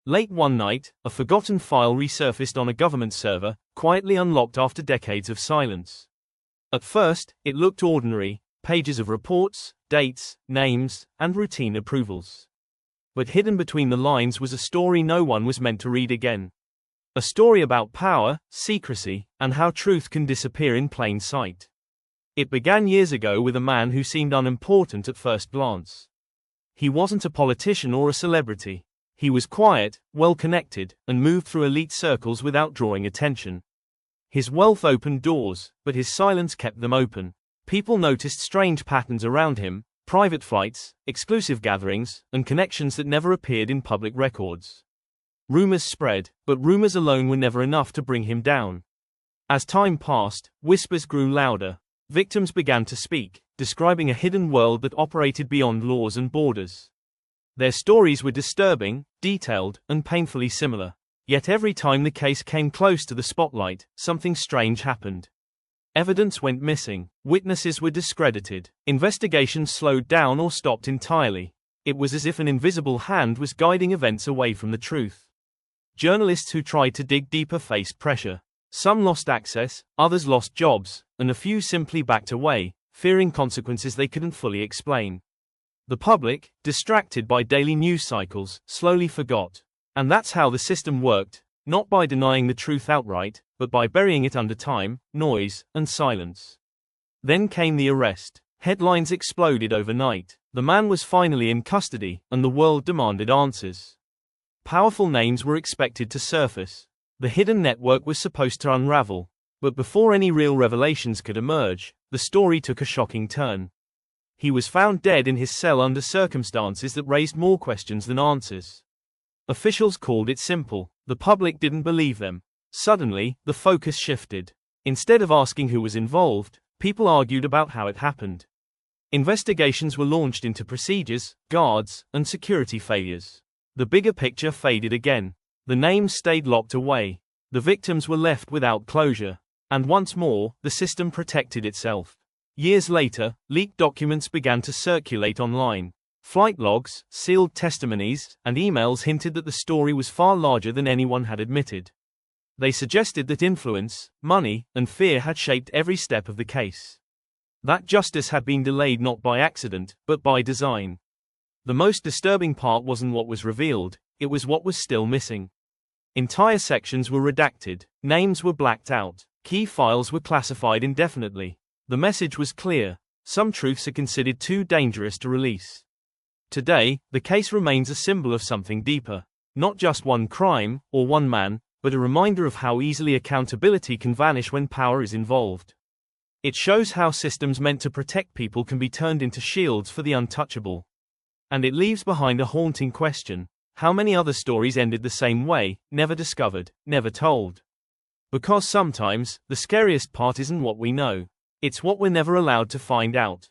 Late one night, a forgotten file resurfaced on a government server, quietly unlocked after decades of silence. At first, it looked ordinary, pages of reports, dates, names, and routine approvals. But hidden between the lines was a story no one was meant to read again. A story about power, secrecy, and how truth can disappear in plain sight. It began years ago with a man who seemed unimportant at first glance. He wasn't a politician or a celebrity. He was quiet, well-connected, and moved through elite circles without drawing attention. His wealth opened doors, but his silence kept them open. People noticed strange patterns around him, private flights, exclusive gatherings, and connections that never appeared in public records. Rumors spread, but rumors alone were never enough to bring him down. As time passed, whispers grew louder. Victims began to speak, describing a hidden world that operated beyond laws and borders. Their stories were disturbing, detailed, and painfully similar. Yet every time the case came close to the spotlight, something strange happened. Evidence went missing, witnesses were discredited, investigations slowed down or stopped entirely. It was as if an invisible hand was guiding events away from the truth. Journalists who tried to dig deeper faced pressure. Some lost access, others lost jobs, and a few simply backed away, fearing consequences they couldn't fully explain. The public, distracted by daily news cycles, slowly forgot. And that's how the system worked, not by denying the truth outright, but by burying it under time, noise, and silence. Then came the arrest. Headlines exploded overnight. The man was finally in custody, and the world demanded answers. Powerful names were expected to surface. The hidden network was supposed to unravel. But before any real revelations could emerge, the story took a shocking turn. He was found dead in his cell under circumstances that raised more questions than answers. Officials called it simple. The public didn't believe them. Suddenly, the focus shifted. Instead of asking who was involved, people argued about how it happened. Investigations were launched into procedures, guards, and security failures. The bigger picture faded again. The names stayed locked away. The victims were left without closure. And once more, the system protected itself. Years later, leaked documents began to circulate online. Flight logs, sealed testimonies, and emails hinted that the story was far larger than anyone had admitted. They suggested that influence, money, and fear had shaped every step of the case. That justice had been delayed not by accident, but by design. The most disturbing part wasn't what was revealed, it was what was still missing. Entire sections were redacted, names were blacked out, key files were classified indefinitely. The message was clear: some truths are considered too dangerous to release. Today, the case remains a symbol of something deeper. Not just one crime, or one man, but a reminder of how easily accountability can vanish when power is involved. It shows how systems meant to protect people can be turned into shields for the untouchable. And it leaves behind a haunting question: how many other stories ended the same way, never discovered, never told? Because sometimes, the scariest part isn't what we know. It's what we're never allowed to find out.